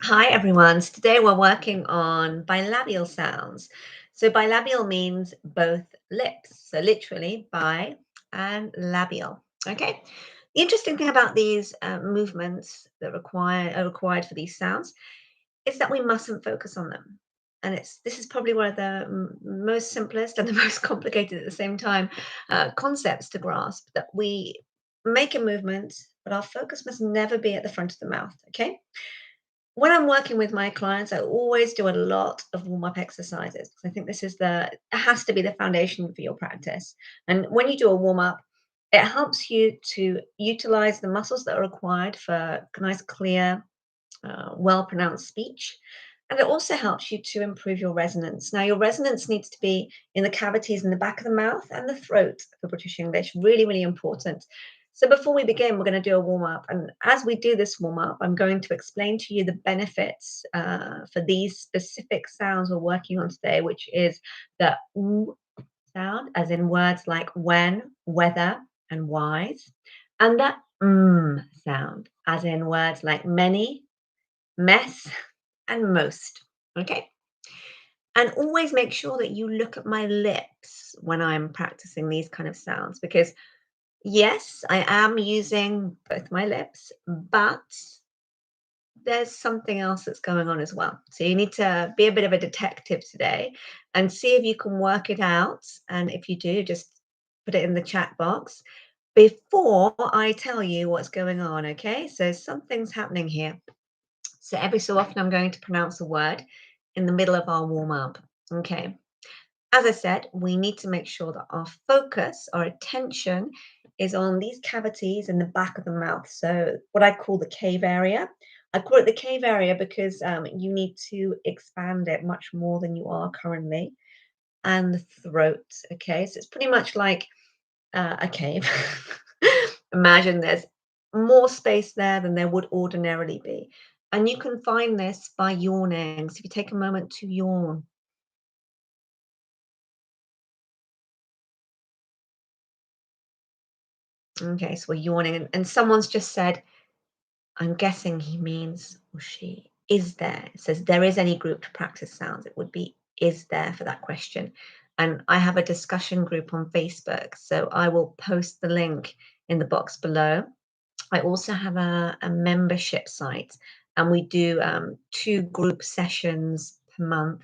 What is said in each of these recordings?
Hi everyone. So today we're working on bilabial sounds. So bilabial means both lips. So literally bi and labial. Okay. The interesting thing about these movements that are required for these sounds is that we mustn't focus on them. And this is probably one of the most simplest and the most complicated at the same time concepts to grasp, that we make a movement, but our focus must never be at the front of the mouth. Okay. When I'm working with my clients, I always do a lot of warm up exercises because I think this is it has to be the foundation for your practice. And when you do a warm up, it helps you to utilize the muscles that are required for nice, clear, well pronounced speech. And it also helps you to improve your resonance. Now, your resonance needs to be in the cavities in the back of the mouth and the throat for British English. Really, really important. So, before we begin, we're going to do a warm up. And as we do this warm up, I'm going to explain to you the benefits for these specific sounds we're working on today, which is the oo sound, as in words like when, whether, and wise, and the sound, as in words like many, mess, and most. Okay. And always make sure that you look at my lips when I'm practicing these kind of sounds, because yes, I am using both my lips, but there's something else that's going on as well. So you need to be a bit of a detective today and see if you can work it out. And if you do, just put it in the chat box before I tell you what's going on. Okay. So something's happening here. So every so often, I'm going to pronounce a word in the middle of our warm up. Okay. As I said, we need to make sure that our focus, our attention is on these cavities in the back of the mouth. So what I call the cave area. I call it the cave area because you need to expand it much more than you are currently. And the throat. Okay. So it's pretty much like a cave. Imagine there's more space there than there would ordinarily be. And you can find this by yawning. So if you take a moment to yawn. Okay, so we're yawning. And someone's just said, I'm guessing he means, or she is there. It says there is any group to practice sounds. It would be is there for that question. And I have a discussion group on Facebook. So I will post the link in the box below. I also have a membership site, and we do two group sessions per month,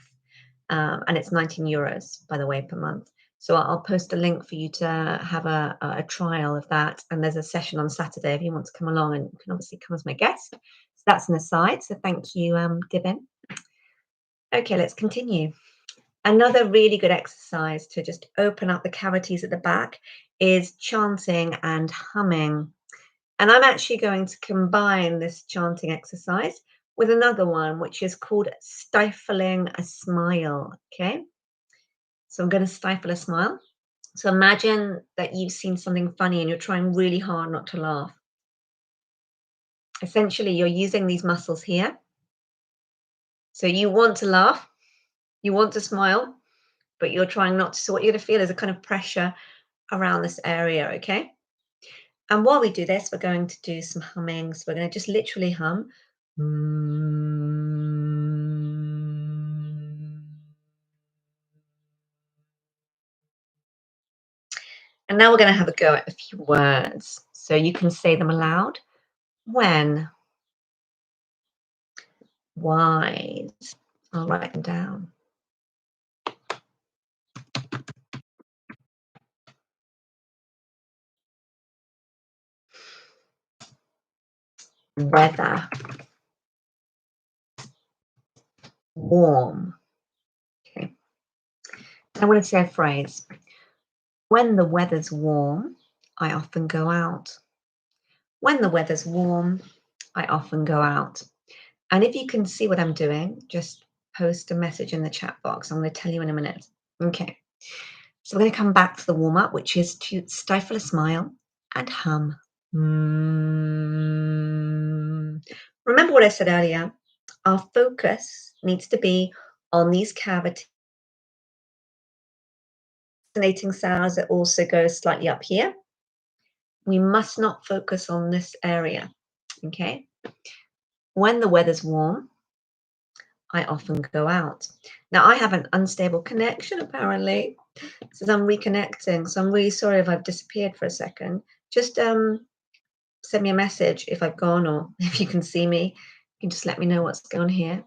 and it's €19, by the way, per month. So I'll post a link for you to have a trial of that. And there's a session on Saturday if you want to come along, and you can obviously come as my guest. So that's an aside. So thank you, Gibbon. Okay, let's continue. Another really good exercise to just open up the cavities at the back is chanting and humming. And I'm actually going to combine this chanting exercise with another one, which is called stifling a smile. Okay. So I'm going to stifle a smile. So imagine that you've seen something funny and you're trying really hard not to laugh. Essentially, you're using these muscles here. So you want to laugh, you want to smile, but you're trying not to. So what you're going to feel is a kind of pressure around this area. Okay. And while we do this, we're going to do some humming. So we're going to just literally hum. And now we're going to have a go at a few words. So you can say them aloud. When, wise. I'll write them down. Weather, warm. Okay. I want to say a phrase. When the weather's warm, I often go out. When the weather's warm, I often go out. And if you can see what I'm doing, just post a message in the chat box. I'm going to tell you in a minute. Okay. So we're going to come back to the warm up, which is to stifle a smile and hum. Remember what I said earlier. Our focus needs to be on these cavities. Fascinating sounds that also go slightly up here. We must not focus on this area. Okay. When the weather's warm, I often go out. Now, I have an unstable connection apparently, so I'm reconnecting. So I'm really sorry if I've disappeared for a second. Just send me a message if I've gone or if you can see me. You can just let me know what's going on here.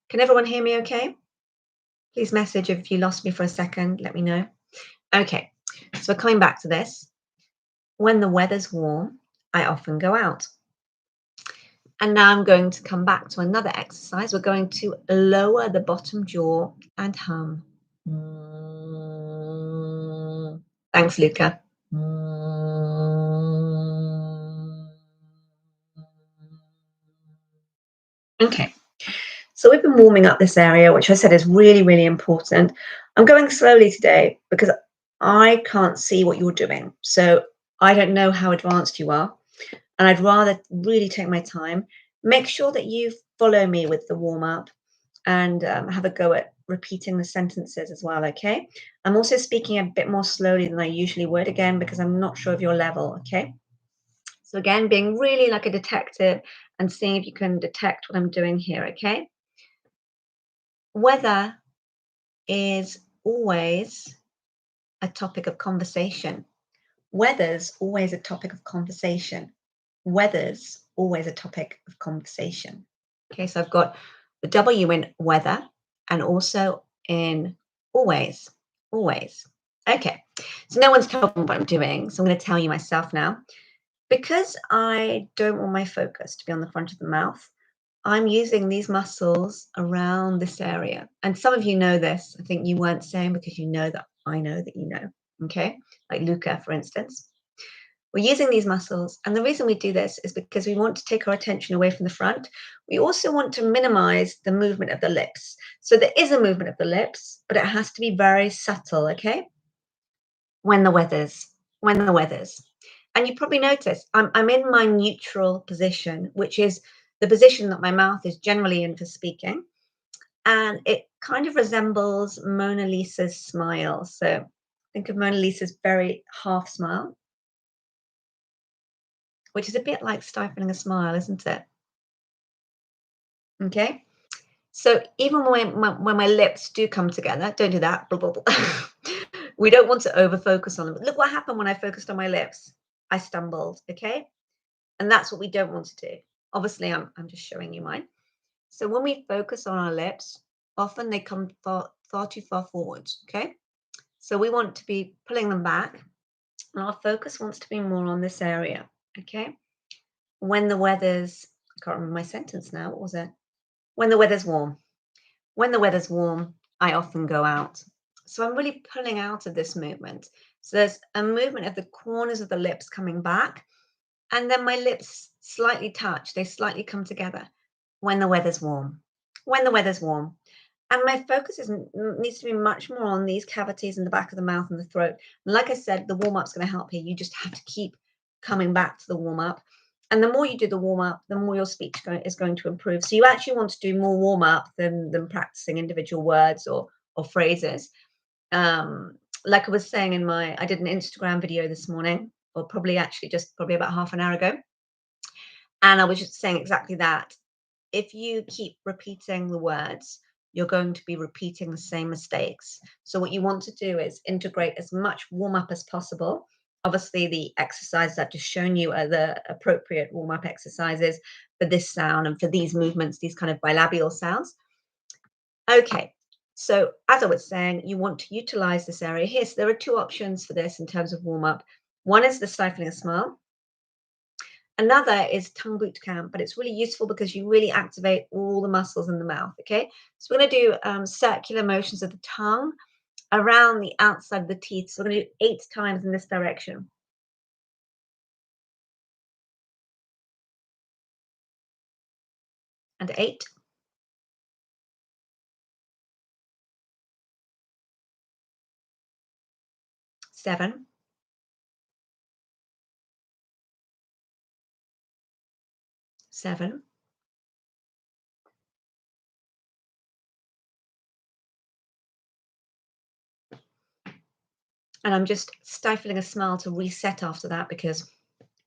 Can everyone hear me okay? Please message if you lost me for a second. Let me know. Okay, so we're coming back to this. When the weather's warm, I often go out. And now I'm going to come back to another exercise. We're going to lower the bottom jaw and hum. Thanks, Luca. Okay, so we've been warming up this area, which I said is really, really important. I'm going slowly today because I can't see what you're doing. So I don't know how advanced you are. And I'd rather really take my time. Make sure that you follow me with the warm up and have a go at repeating the sentences as well, okay? I'm also speaking a bit more slowly than I usually would, again, because I'm not sure of your level, okay? So again, being really like a detective and seeing if you can detect what I'm doing here, okay? Weather is always a topic of conversation. Weather's always a topic of conversation. Weather's always a topic of conversation. Okay, so I've got the W in weather and also in always, always. Okay, so no one's told me what I'm doing, so I'm going to tell you myself now. Because I don't want my focus to be on the front of the mouth, I'm using these muscles around this area. And some of you know this. I think you weren't saying because you know that I know that you know. Okay, like Luca, for instance. We're using these muscles, and the reason we do this is because we want to take our attention away from the front. We also want to minimize the movement of the lips. So there is a movement of the lips, but it has to be very subtle, okay? When the weather's, when the weather's. And you probably notice I'm in my neutral position, which is the position that my mouth is generally in for speaking. And it kind of resembles Mona Lisa's smile. So think of Mona Lisa's very half smile, which is a bit like stifling a smile, isn't it? Okay. So even when my lips do come together, don't do that. Blah, blah, blah. We don't want to over focus on them. Look what happened when I focused on my lips. I stumbled. Okay. And that's what we don't want to do. Obviously, I'm just showing you mine. So when we focus on our lips, often they come far too far forwards. Okay. So we want to be pulling them back. And our focus wants to be more on this area. Okay. When the weather's, I can't remember my sentence now. What was it? When the weather's warm. When the weather's warm, I often go out. So I'm really pulling out of this movement. So there's a movement of the corners of the lips coming back, and then my lips slightly touch, they slightly come together. When the weather's warm. When the weather's warm. And my focus needs to be much more on these cavities in the back of the mouth and the throat. And like I said, the warm up's going to help here. You just have to keep coming back to the warm up. And the more you do the warm up, the more your speech is going to improve. So you actually want to do more warm up than practicing individual words or phrases. Like I was saying I did an Instagram video this morning, or probably about half an hour ago. And I was just saying exactly that. If you keep repeating the words, you're going to be repeating the same mistakes. So what you want to do is integrate as much warm up as possible. Obviously, the exercises I've just shown you are the appropriate warm up exercises for this sound and for these movements, these kind of bilabial sounds. Okay, so as I was saying, you want to utilize this area here. So there are two options for this in terms of warm up. One is the stifling a smile. Another is tongue boot camp, but it's really useful because you really activate all the muscles in the mouth. Okay, so we're going to do circular motions of the tongue around the outside of the teeth. So we're going to do 8 times in this direction. And 8. 7. 7. And I'm just stifling a smile to reset after that because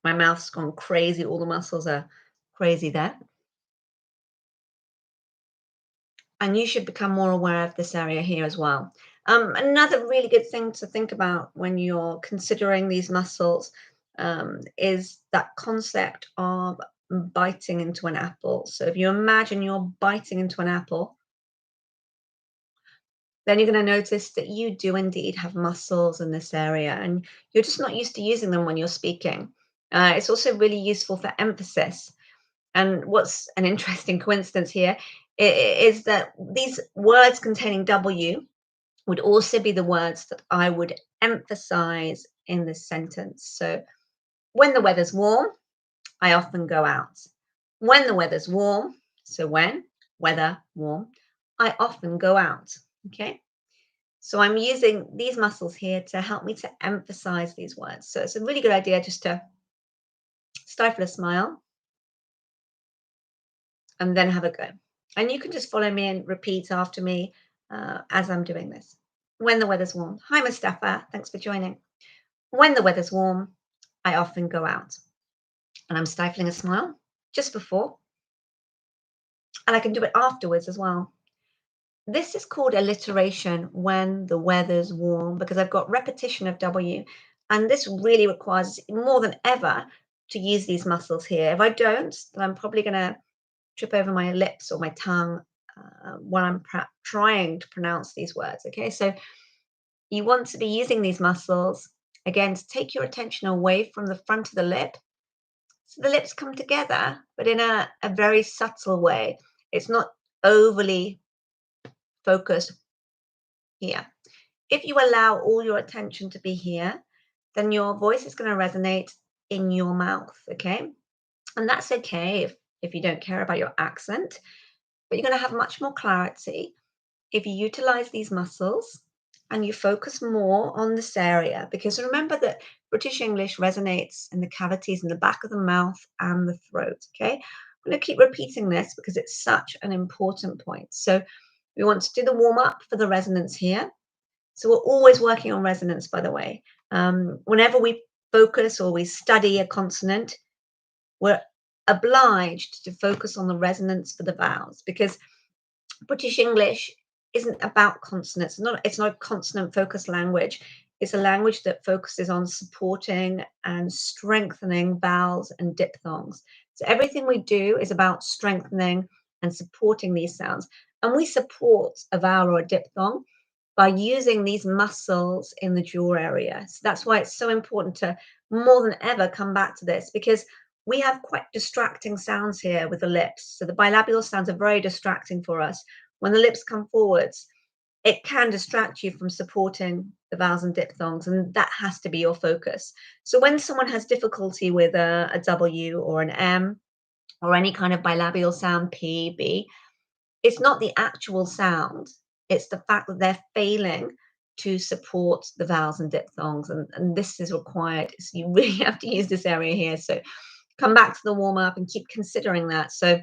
my mouth's gone crazy. All the muscles are crazy there. And you should become more aware of this area here as well. Another really good thing to think about when you're considering these muscles is that concept of biting into an apple. So if you imagine you're biting into an apple, then you're going to notice that you do indeed have muscles in this area, and you're just not used to using them when you're speaking. It's also really useful for emphasis. And what's an interesting coincidence here is that these words containing W would also be the words that I would emphasize in this sentence. So when the weather's warm, I often go out. When the weather's warm, so when, weather, warm, I often go out. Okay. So I'm using these muscles here to help me to emphasize these words. So it's a really good idea just to stifle a smile and then have a go. And you can just follow me and repeat after me as I'm doing this. When the weather's warm. Hi, Mustafa. Thanks for joining. When the weather's warm, I often go out. And I'm stifling a smile just before. And I can do it afterwards as well. This is called alliteration when the weather's warm because I've got repetition of W. And this really requires more than ever to use these muscles here. If I don't, then I'm probably going to trip over my lips or my tongue when I'm trying to pronounce these words. Okay, so you want to be using these muscles again to take your attention away from the front of the lip. So the lips come together, but in a very subtle way. It's not overly focused here. If you allow all your attention to be here, then your voice is going to resonate in your mouth. Okay, and that's okay if you don't care about your accent, but you're going to have much more clarity if you utilize these muscles and you focus more on this area, because remember that British English resonates in the cavities in the back of the mouth and the throat. Okay, I'm going to keep repeating this because it's such an important point. So we want to do the warm up for the resonance here. So we're always working on resonance, by the way. Whenever we focus or we study a consonant, we're obliged to focus on the resonance for the vowels because British English isn't about consonants. It's not a consonant focused language. It's a language that focuses on supporting and strengthening vowels and diphthongs. So everything we do is about strengthening and supporting these sounds. And we support a vowel or a diphthong by using these muscles in the jaw area. So that's why it's so important to more than ever come back to this because we have quite distracting sounds here with the lips. So the bilabial sounds are very distracting for us. When the lips come forwards, it can distract you from supporting the vowels and diphthongs, and that has to be your focus. So when someone has difficulty with a W or an M or any kind of bilabial sound, P, B, it's not the actual sound, it's the fact that they're failing to support the vowels and diphthongs, and this is required. So you really have to use this area here. So come back to the warm up and keep considering that. So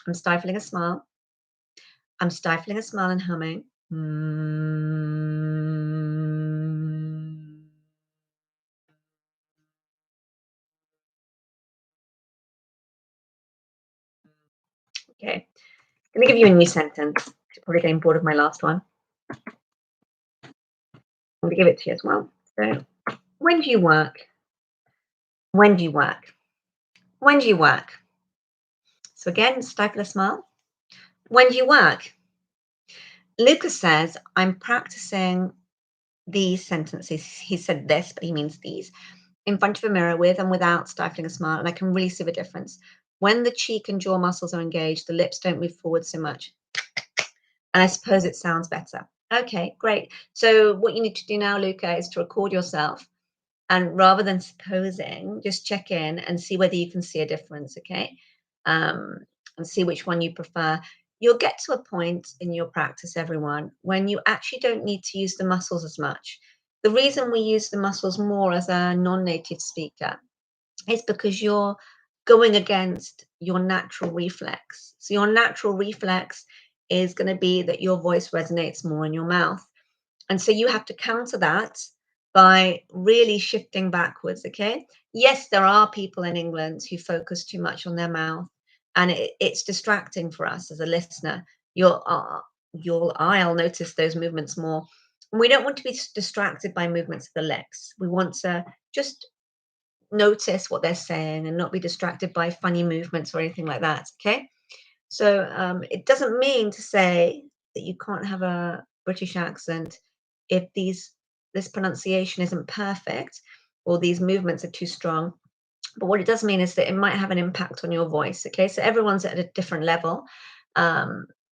I'm stifling a smile. I'm stifling a smile and humming. Okay, I'm going to give you a new sentence. You're probably getting bored of my last one. I'm going to give it to you as well. So, when do you work? When do you work? When do you work? So again, stifle a smile. When do you work? Lucas says, I'm practicing these sentences. He said this, but he means these. In front of a mirror with and without stifling a smile, and I can really see the difference. When the cheek and jaw muscles are engaged, the lips don't move forward so much. And I suppose it sounds better. Okay, great. So what you need to do now, Luca, is to record yourself. And rather than supposing, just check in and see whether you can see a difference, okay? And see which one you prefer. You'll get to a point in your practice, everyone, when you actually don't need to use the muscles as much. The reason we use the muscles more as a non-native speaker is because you're going against your natural reflex. So your natural reflex is going to be that your voice resonates more in your mouth. And so you have to counter that by really shifting backwards, okay? Yes, there are people in England who focus too much on their mouth, and it's distracting for us as a listener. your eye'll notice those movements more. And we don't want to be distracted by movements of the legs. We want to just notice what they're saying and not be distracted by funny movements or anything like that. Okay. So it doesn't mean to say that you can't have a British accent if this pronunciation isn't perfect or these movements are too strong. But what it does mean is that it might have an impact on your voice. Okay, so everyone's at a different level.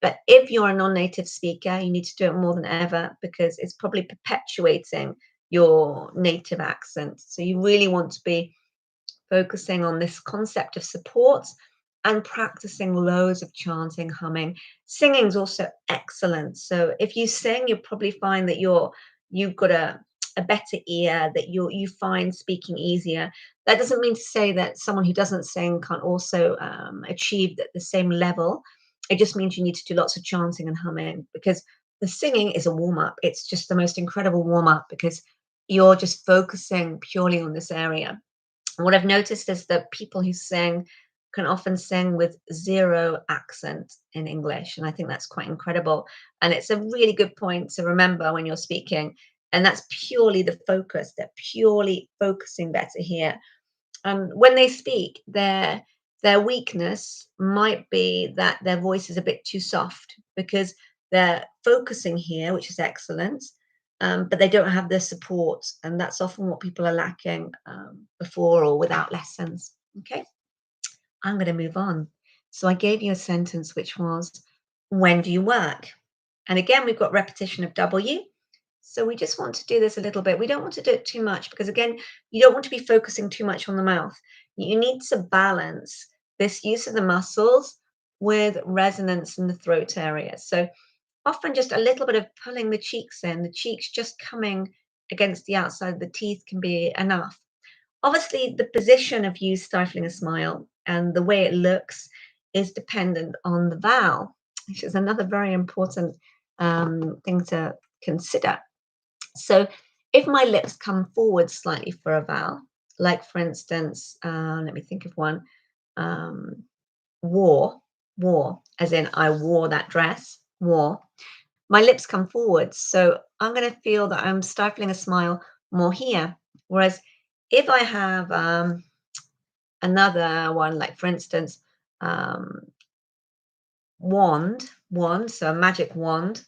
But if you're a non-native speaker, you need to do it more than ever because it's probably perpetuating your native accent. So you really want to be focusing on this concept of support and practicing loads of chanting, humming. Singing is also excellent. So if you sing, you'll probably find that you've got a better ear, that you find speaking easier. That doesn't mean to say that someone who doesn't sing can't also achieve the same level. It just means you need to do lots of chanting and humming because the singing is a warm up. It's just the most incredible warm up because you're just focusing purely on this area. What I've noticed is that people who sing can often sing with zero accent in English. And I think that's quite incredible. And it's a really good point to remember when you're speaking. And that's purely the focus. They're purely focusing better here. When they speak, their weakness might be that their voice is a bit too soft because they're focusing here, which is excellent, but they don't have the support, and that's often what people are lacking before or without lessons. Okay, I'm going to move on. So I gave you a sentence which was, "When do you work?" And again, we've got repetition of W. So we just want to do this a little bit. We don't want to do it too much because, again, you don't want to be focusing too much on the mouth. You need to balance this use of the muscles with resonance in the throat area. So often just a little bit of pulling the cheeks in, the cheeks just coming against the outside of the teeth can be enough. Obviously, the position of you stifling a smile and the way it looks is dependent on the vowel, which is another very important thing to consider. So if my lips come forward slightly for a vowel, like for instance, let me think of one, um, wore, as in I wore that dress, wore. My lips come forward, so I'm going to feel that I'm stifling a smile more here. Whereas if I have another one, like for instance, um, wand, so a magic wand,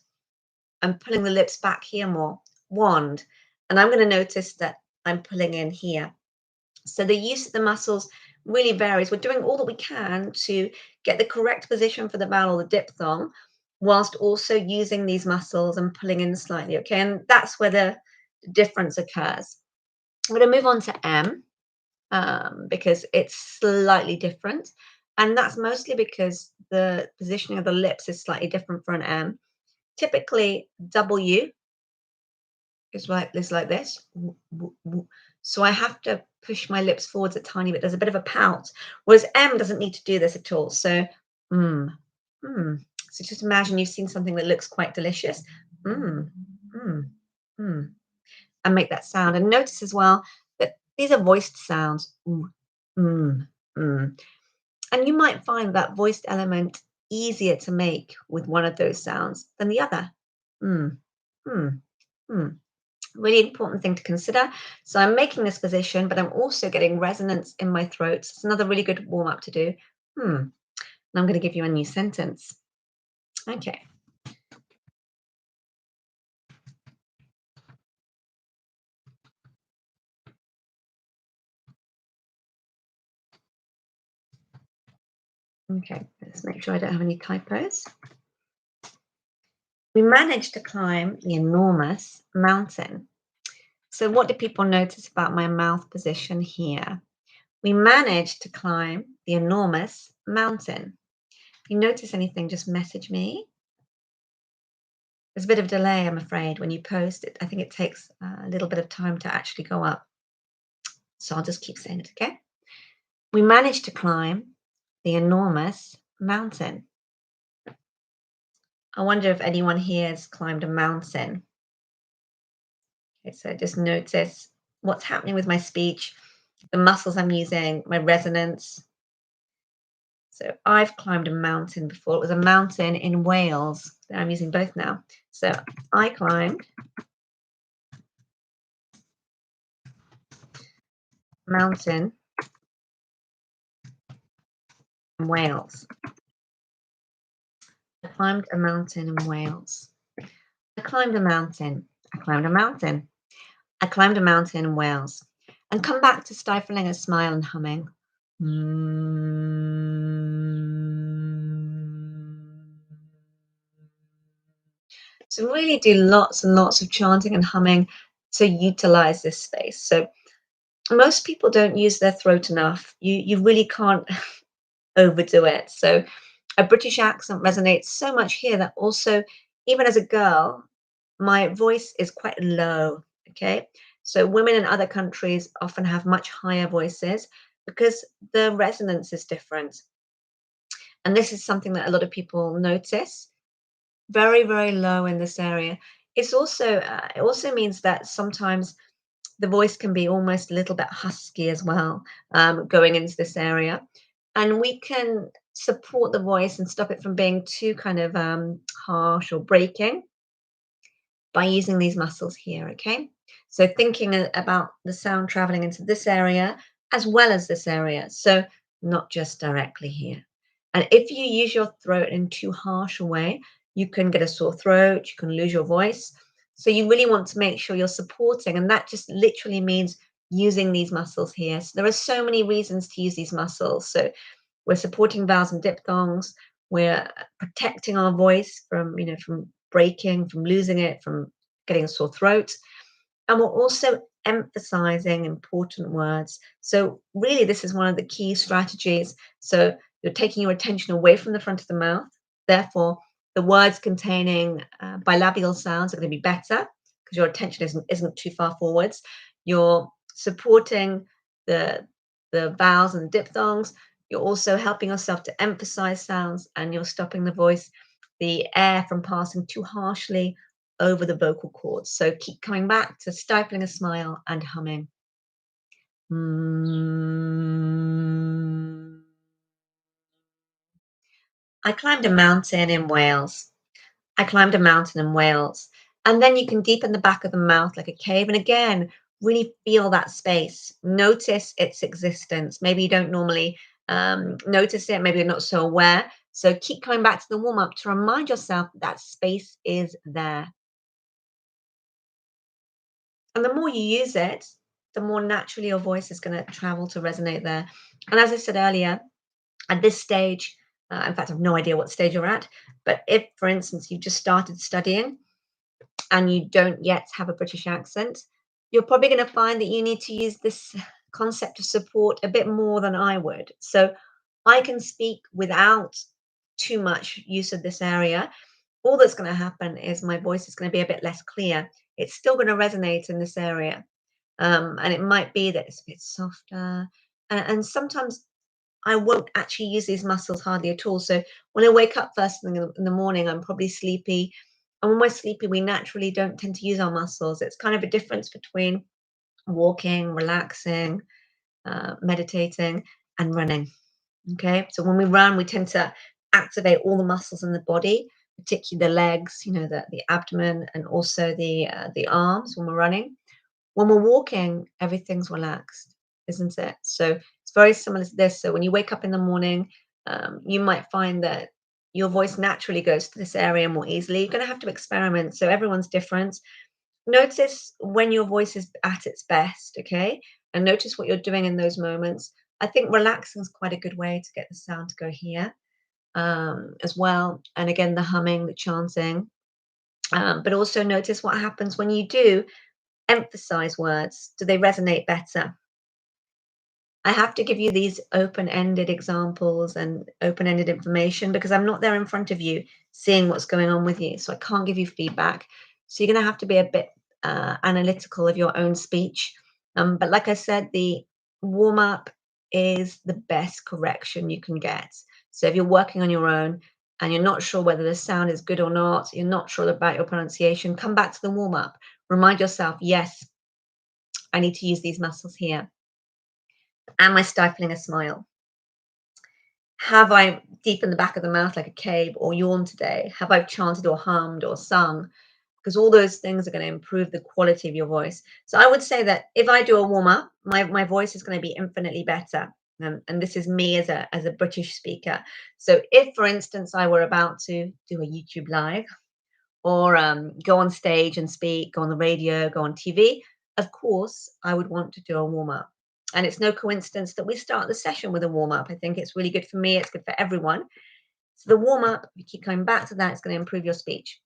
I'm pulling the lips back here more, wand. And I'm going to notice that I'm pulling in here. So the use of the muscles really varies. We're doing all that we can to get the correct position for the vowel or the diphthong, whilst also using these muscles and pulling in slightly, okay? And that's where the difference occurs. I'm going to move on to M because it's slightly different. And that's mostly because the positioning of the lips is slightly different for an M. Typically, W is like this. So I have to push my lips forwards a tiny bit. There's a bit of a pout, whereas M doesn't need to do this at all. So, mm, mm. So just imagine you've seen something that looks quite delicious. Mm, mm, mm. And make that sound. And notice as well that these are voiced sounds. Mm, mm. And you might find that voiced element easier to make with one of those sounds than the other. Mm, mm, mm. Really important thing to consider. So I'm making this position, but I'm also getting resonance in my throat. So it's another really good warm up to do. And I'm going to give you a new sentence. Okay. Okay. Let's make sure I don't have any typos. We managed to climb the enormous mountain. So what did people notice about my mouth position here? We managed to climb the enormous mountain. If you notice anything, just message me. There's a bit of delay, I'm afraid, when you post it. I think it takes a little bit of time to actually go up. So I'll just keep saying it, okay? We managed to climb the enormous mountain. I wonder if anyone here has climbed a mountain. Okay, so just notice what's happening with my speech, the muscles I'm using, my resonance. So I've climbed a mountain before. It was a mountain in Wales. I'm using both now. So I climbed a mountain in Wales. I climbed a mountain in Wales. I climbed a mountain. I climbed a mountain. I climbed a mountain in Wales. And come back to stifling a smile and humming. So really do lots and lots of chanting and humming to utilize this space. So most people don't use their throat enough. You really can't overdo it. So a British accent resonates so much here that also, even as a girl, my voice is quite low. Okay. So women in other countries often have much higher voices because the resonance is different. And this is something that a lot of people notice. Very, very low in this area. It also means that sometimes the voice can be almost a little bit husky as well, going into this area. And we can support the voice and stop it from being too kind of harsh or breaking by using these muscles here, okay? So thinking about the sound traveling into this area as well as this area. So not just directly here. And if you use your throat in too harsh a way, you can get a sore throat, you can lose your voice. So you really want to make sure you're supporting, and that just literally means using these muscles here. So there are so many reasons to use these muscles. So we're supporting vowels and diphthongs. We're protecting our voice from, from breaking, from losing it, from getting a sore throat. And we're also emphasizing important words. So really, this is one of the key strategies. So you're taking your attention away from the front of the mouth. Therefore, the words containing bilabial sounds are going to be better because your attention isn't too far forwards. You're supporting the vowels and diphthongs. You're also helping yourself to emphasize sounds, and you're stopping the air from passing too harshly over the vocal cords. So keep coming back to stifling a smile and humming. Mm. I climbed a mountain in Wales. I climbed a mountain in Wales. And then you can deepen the back of the mouth like a cave. And again, really feel that space. Notice its existence. Maybe you don't normally notice it. Maybe you're not so aware. So keep coming back to the warm up to remind yourself that space is there. And the more you use it, the more naturally your voice is going to travel to resonate there. And as I said earlier, at this stage, in fact, I have no idea what stage you're at, but if, for instance, you just started studying and you don't yet have a British accent, you're probably going to find that you need to use this concept of support a bit more than I would. So I can speak without too much use of this area. All that's going to happen is my voice is going to be a bit less clear. It's still going to resonate in this area. And it might be that it's a bit softer. And sometimes I won't actually use these muscles hardly at all. So when I wake up first thing in the morning, I'm probably sleepy. And when we're sleepy, we naturally don't tend to use our muscles. It's kind of a difference between walking, relaxing, meditating, and running. Okay. So when we run, we tend to activate all the muscles in the body, particularly the legs, the abdomen, and also the arms when we're running. When we're walking, everything's relaxed, isn't it? So it's very similar to this. So when you wake up in the morning, you might find that your voice naturally goes to this area more easily. You're going to have to experiment. So everyone's different. Notice when your voice is at its best, okay? And notice what you're doing in those moments. I think relaxing is quite a good way to get the sound to go here as well. And again, the humming, the chanting. But also notice what happens when you do emphasize words. Do they resonate better? I have to give you these open-ended examples and open-ended information because I'm not there in front of you seeing what's going on with you. So I can't give you feedback. So you're going to have to be a bit analytical of your own speech. But like I said, the warm-up is the best correction you can get. So if you're working on your own and you're not sure whether the sound is good or not, you're not sure about your pronunciation, come back to the warm-up. Remind yourself, yes, I need to use these muscles here. Am I stifling a smile? Have I deepened the back of the mouth like a cave or yawned today? Have I chanted or hummed or sung? Because all those things are going to improve the quality of your voice. So I would say that if I do a warm up, my voice is going to be infinitely better. And this is me as a British speaker. So if, for instance, I were about to do a YouTube live or go on stage and speak, go on the radio, go on TV, of course, I would want to do a warm up. And it's no coincidence that we start the session with a warm up. I think it's really good for me, it's good for everyone. So the warm up, you keep coming back to that, it's going to improve your speech.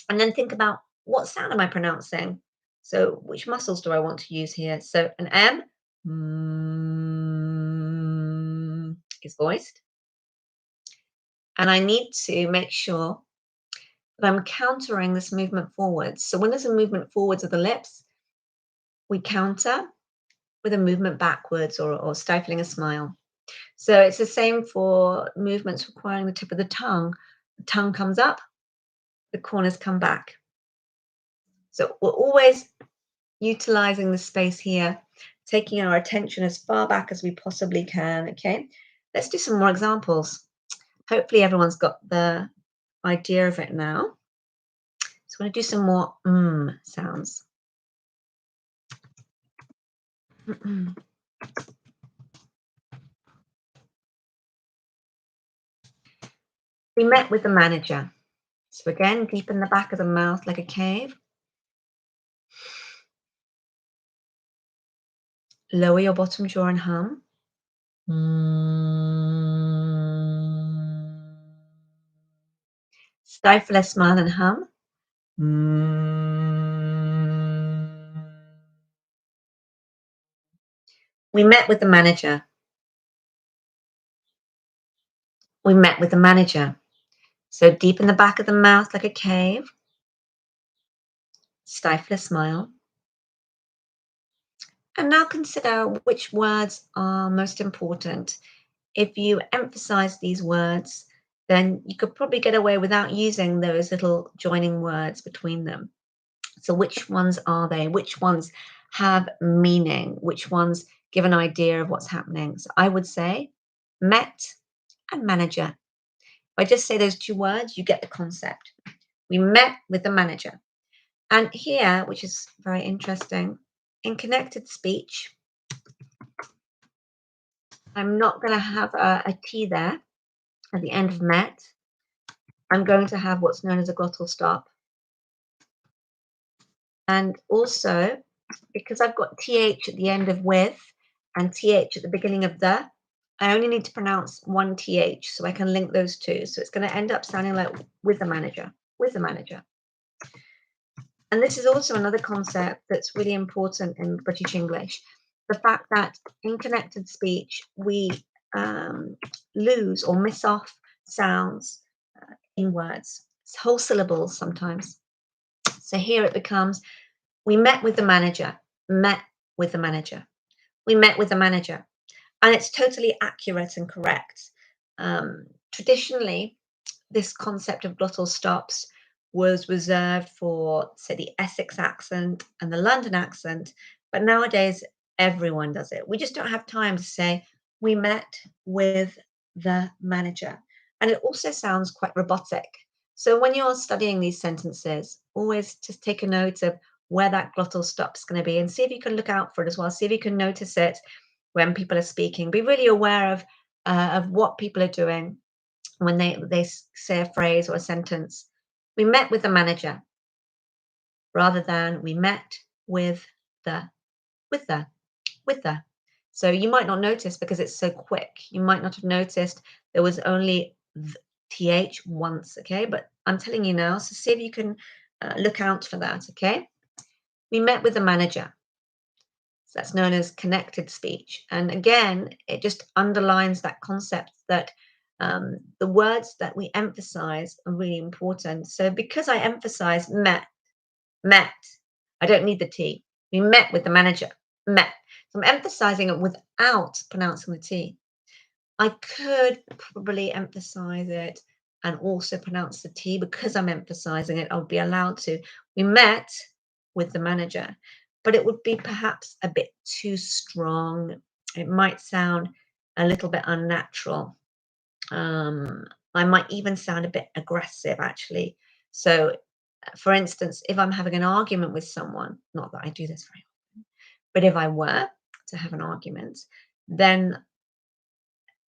And then think about what sound am I pronouncing? So which muscles do I want to use here? So an M is voiced. And I need to make sure that I'm countering this movement forwards. So when there's a movement forwards of the lips, we counter with a movement backwards or stifling a smile. So it's the same for movements requiring the tip of the tongue. The tongue comes up, the corners come back. So we're always utilizing the space here, taking our attention as far back as we possibly can. Okay, let's do some more examples. Hopefully everyone's got the idea of it now. So I'm going to do some more sounds. We met with the manager. So again, deepen the back of the mouth like a cave. Lower your bottom jaw and hum. Stifle a smile and hum. We met with the manager. We met with the manager. So deepen the back of the mouth like a cave. Stifle a smile. And now consider which words are most important. If you emphasize these words, then you could probably get away without using those little joining words between them. So which ones are they? Which ones have meaning? Which ones give an idea of what's happening? So I would say met and manager. If I just say those two words, you get the concept. We met with the manager. And here, which is very interesting, in connected speech, I'm not going to have a T there at the end of met. I'm going to have what's known as a glottal stop. And also, because I've got TH at the end of with and TH at the beginning of the, I only need to pronounce one TH so I can link those two. So it's going to end up sounding like with the manager, with the manager. And this is also another concept that's really important in British English. The fact that in connected speech, we lose or miss off sounds in words. It's whole syllables sometimes. So here it becomes, we met with the manager, met with the manager. We met with the manager. And it's totally accurate and correct. Traditionally, this concept of glottal stops was reserved for, say, the Essex accent and the London accent, but nowadays everyone does it. We just don't have time to say, we met with the manager. And it also sounds quite robotic. So when you're studying these sentences, always just take a note of where that glottal stop is going to be and see if you can look out for it as well. See if you can notice it when people are speaking. Be really aware of what people are doing when they say a phrase or a sentence. We met with the manager rather than we met with the, with the, with the. So you might not notice because it's so quick. You might not have noticed there was only th once, okay? But I'm telling you now, so see if you can look out for that, okay? We met with the manager. So that's known as connected speech. And again, it just underlines that concept that the words that we emphasize are really important. So because I emphasize met, I don't need the T. We met with the manager, met. So I'm emphasizing it without pronouncing the T. I could probably emphasize it and also pronounce the T because I'm emphasizing it. I'll be allowed to. We met with the manager, but it would be perhaps a bit too strong. It might sound a little bit unnatural. I might even sound a bit aggressive, actually. So, for instance, if I'm having an argument with someone, not that I do this very often, but if I were to have an argument, then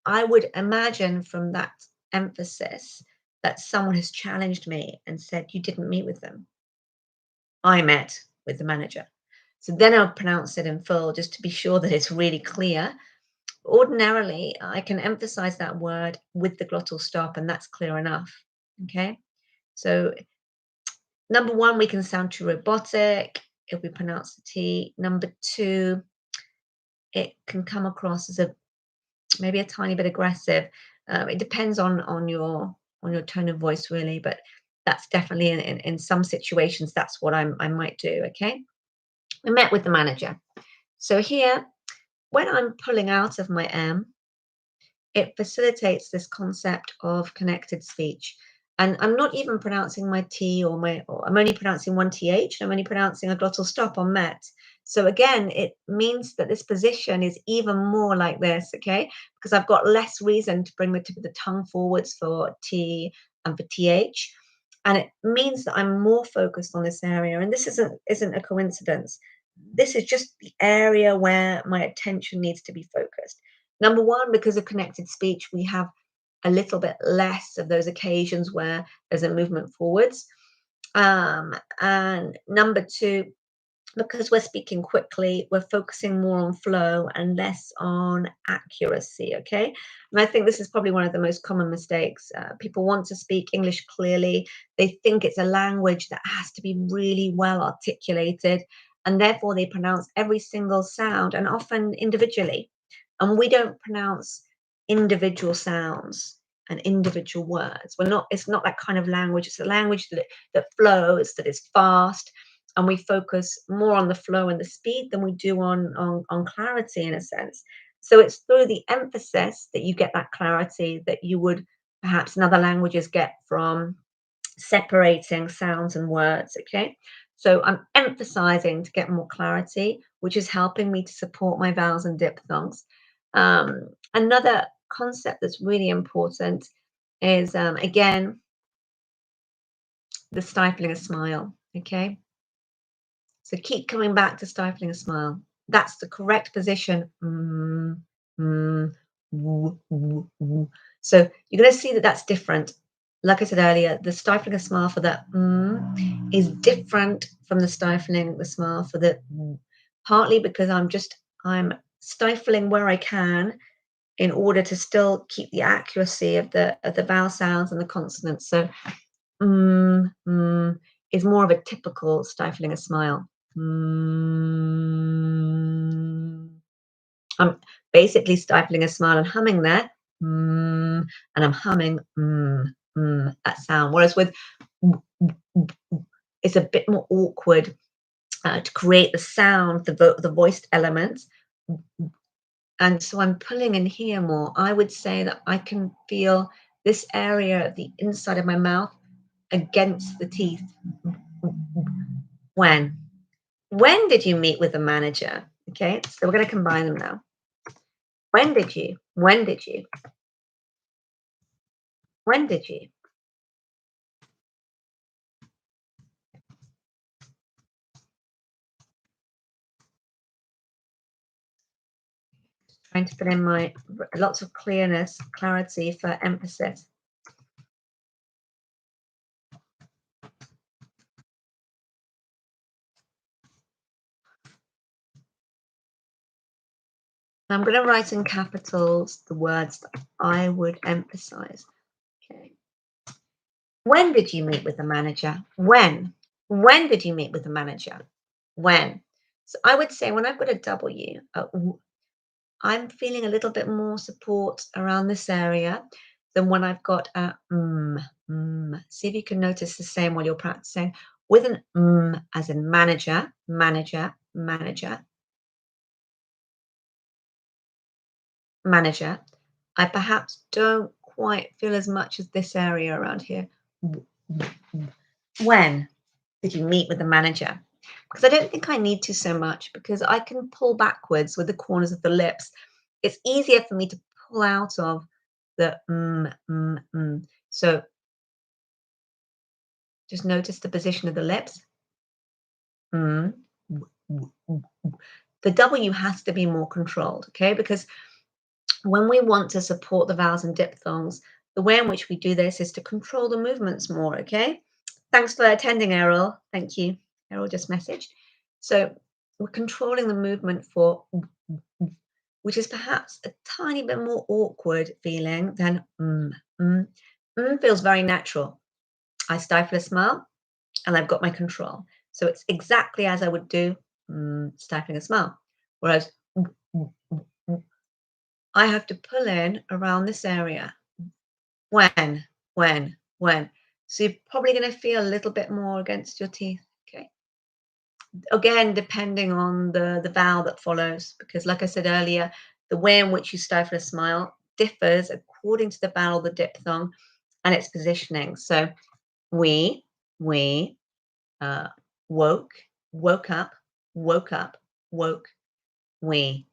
I would imagine from that emphasis that someone has challenged me and said, "You didn't meet with them." I met with the manager. So then I'll pronounce it in full just to be sure that it's really clear. Ordinarily, I can emphasize that word with the glottal stop, and that's clear enough. Okay. So, number one, we can sound too robotic if we pronounce the T. Number two, it can come across as a maybe a tiny bit aggressive. It depends on your tone of voice, really, but that's definitely in some situations that's what I might do. Okay. We met with the manager. So here, when I'm pulling out of my M, it facilitates this concept of connected speech. And I'm not even pronouncing my T or I'm only pronouncing one TH. I'm only pronouncing a glottal stop on met. So again, it means that this position is even more like this, okay? Because I've got less reason to bring the tip of the tongue forwards for T and for TH. And it means that I'm more focused on this area. And this isn't a coincidence. This is just the area where my attention needs to be focused. Number one, because of connected speech, we have a little bit less of those occasions where there's a movement forwards. And number two, because we're speaking quickly, we're focusing more on flow and less on accuracy. Okay. And I think this is probably one of the most common mistakes. People want to speak English clearly, they think it's a language that has to be really well articulated, and therefore they pronounce every single sound and often individually. And we don't pronounce individual sounds and individual words. It's not that kind of language. It's a language that flows, that is fast, and we focus more on the flow and the speed than we do on clarity, in a sense. So it's through the emphasis that you get that clarity that you would perhaps in other languages get from separating sounds and words. Okay. So I'm emphasizing to get more clarity, which is helping me to support my vowels and diphthongs. Another concept that's really important is, again, the stifling a smile. Okay. So keep coming back to stifling a smile. That's the correct position. Woo, woo, woo. So you're going to see that that's different. Like I said earlier, the stifling a smile for the is different from the stifling the smile for the partly because I'm stifling where I can in order to still keep the accuracy of the vowel sounds and the consonants. So mm, mm, is more of a typical stifling a smile. Mm. I'm basically stifling a smile and humming there. And I'm humming that sound. Whereas with it's a bit more awkward to create the sound, the voiced elements. And so I'm pulling in here more. I would say that I can feel this area of the inside of my mouth against the teeth. When? When did you meet with the manager? Okay, so we're going to combine them now. When did you? When did you? When did you? Trying to put in my lots of clearness, clarity for emphasis. I'm going to write in capitals the words that I would emphasize. Okay. When did you meet with the manager? When? When did you meet with the manager? When? So I would say when I've got a W, I'm feeling a little bit more support around this area than when I've got a See if you can notice the same while you're practicing with an as in manager, manager, manager, manager. I perhaps don't quite feel as much as this area around here. When did you meet with the manager? Because I don't think I need to so much because I can pull backwards with the corners of the lips. It's easier for me to pull out of the So just notice the position of the lips. Mm, w- The W has to be more controlled, okay? Because when we want to support the vowels and diphthongs, the way in which we do this is to control the movements more, okay? Thanks for attending, Errol. Thank you. Errol just messaged. So we're controlling the movement for, which is perhaps a tiny bit more awkward feeling than mm. Feels very natural. I stifle a smile and I've got my control. So it's exactly as I would do stifling a smile. Whereas I have to pull in around this area. When. So you're probably going to feel a little bit more against your teeth. Okay. Again, depending on the vowel that follows, because like I said earlier, the way in which you stifle a smile differs according to the vowel, the diphthong, and its positioning. So we, uh, woke, woke up, woke, we.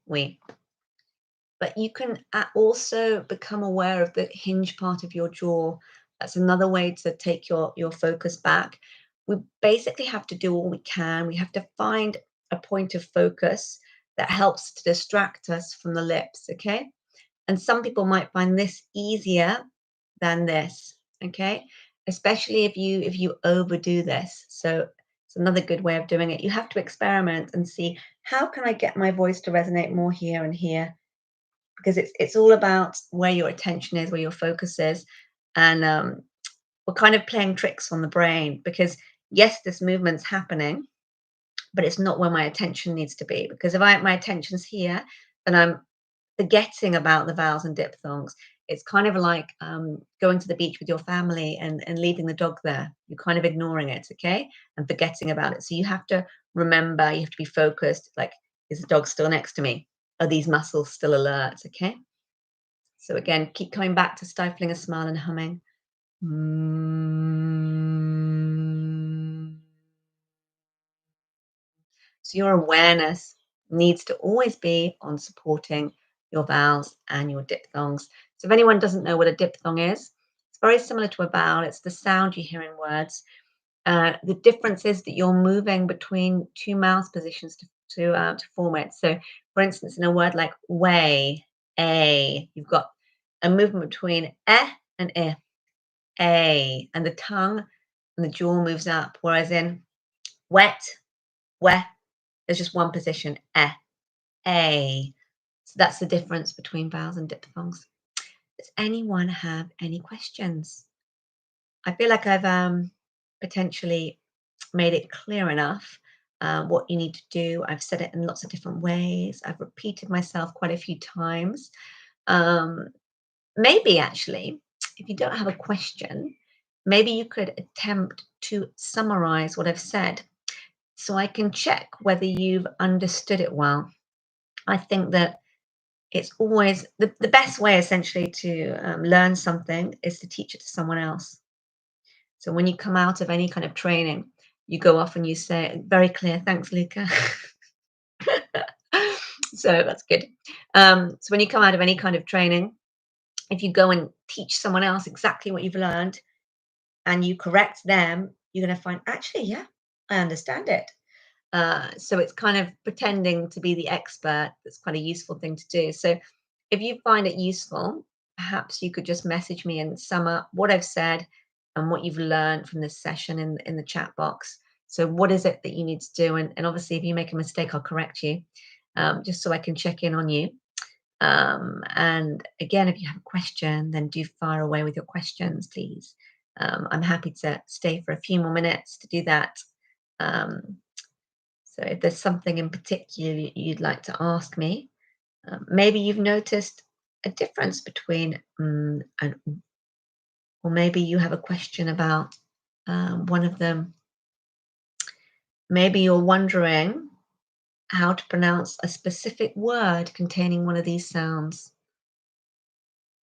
But you can also become aware of the hinge part of your jaw. That's another way to take your focus back. We basically have to do all we can. We have to find a point of focus that helps to distract us from the lips, okay? And some people might find this easier than this, okay? Especially if you overdo this. So it's another good way of doing it. You have to experiment and see, how can I get my voice to resonate more here and here? Because it's all about where your attention is, where your focus is, and we're kind of playing tricks on the brain, because yes, this movement's happening, but it's not where my attention needs to be. Because if my attention's here, then I'm forgetting about the vowels and diphthongs. It's kind of like going to the beach with your family and leaving the dog there. You're kind of ignoring it, okay, and forgetting about it. So you have to remember, you have to be focused. Like, is the dog still next to me? Are these muscles still alert? Okay. So again, keep coming back to stifling a smile and humming. Mm. So your awareness needs to always be on supporting your vowels and your diphthongs. So if anyone doesn't know what a diphthong is, it's very similar to a vowel. It's the sound you hear in words. The difference is that you're moving between two mouth positions to form it. So, for instance, in a word like way, a, you've got a movement between and a, and the tongue and the jaw moves up. Whereas in wet, weh, there's just one position, a. So that's the difference between vowels and diphthongs. Does anyone have any questions? I feel like I've potentially made it clear enough what you need to do. I've said it in lots of different ways. I've repeated myself quite a few times. Um, Maybe actually, if you don't have a question, maybe you could attempt to summarize what I've said so I can check whether you've understood it well. I think that it's always the best way essentially to learn something is to teach it to someone else. So when you come out of any kind of training, you go off and you say, very clear, thanks, Luca. So that's good. So when you come out of any kind of training, if you go and teach someone else exactly what you've learned and you correct them, you're going to find, actually, yeah, I understand it. So it's kind of pretending to be the expert. That's quite a useful thing to do. So if you find it useful, perhaps you could just message me and sum up what I've said and what you've learned from this session in the chat box. So what is it that you need to do? And obviously, if you make a mistake, I'll correct you, just so I can check in on you. And again, if you have a question, then do fire away with your questions, please. I'm happy to stay for a few more minutes to do that. Um, so if there's something in particular you'd like to ask me, maybe you've noticed a difference between and or maybe you have a question about one of them. Maybe you're wondering how to pronounce a specific word containing one of these sounds.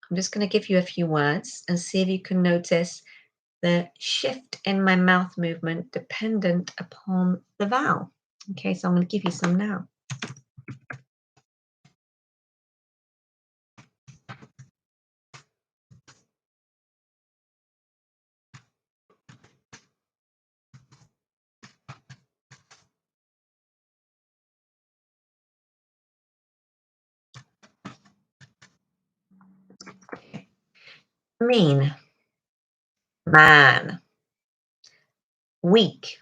I'm just going to give you a few words and see if you can notice the shift in my mouth movement dependent upon the vowel. Okay, so I'm going to give you some now. Mean, man, weak,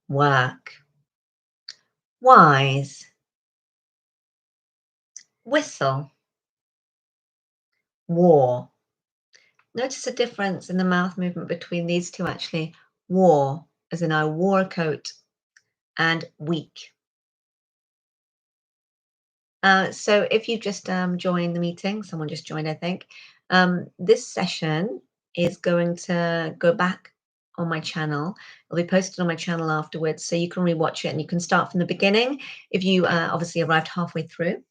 work, wise, whistle, war. Notice a difference in the mouth movement between these two actually. War, as in I wore a coat, and weak. So if you just joined the meeting, someone just joined, I think. This session is going to go back on my channel. It'll be posted on my channel afterwards, so you can rewatch it and you can start from the beginning if you obviously arrived halfway through.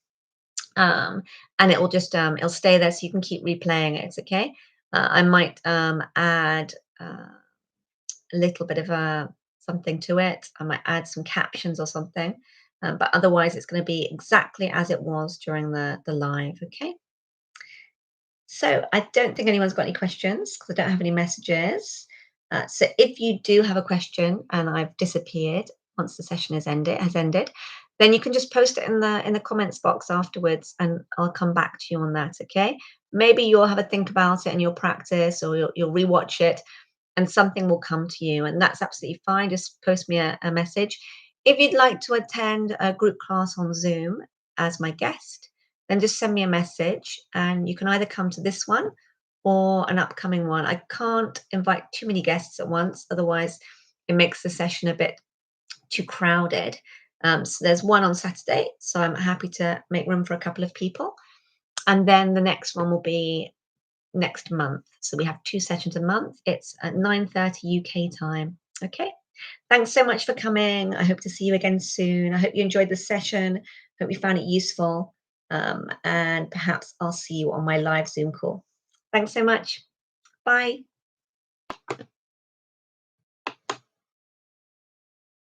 Um, and it will just it'll stay there, so you can keep replaying it. It's okay. I might add a little bit of something to it. I might add some captions or something. But otherwise, it's going to be exactly as it was during the live. Okay. So I don't think anyone's got any questions because I don't have any messages. So if you do have a question and I've disappeared once the session has ended, then you can just post it in the comments box afterwards, and I'll come back to you on that. Okay. Maybe you'll have a think about it and you'll practice, or you'll rewatch it and something will come to you, and that's absolutely fine. Just post me a message. If you'd like to attend a group class on Zoom as my guest, then just send me a message and you can either come to this one or an upcoming one. I can't invite too many guests at once, otherwise it makes the session a bit too crowded. So there's one on Saturday, so I'm happy to make room for a couple of people, and then the next one will be next month. So we have 2 sessions a month. It's at 9:30 UK time. Okay. Thanks so much for coming. I hope to see you again soon. I hope you enjoyed the session. Hope you found it useful. And perhaps I'll see you on my live Zoom call. Thanks so much. Bye.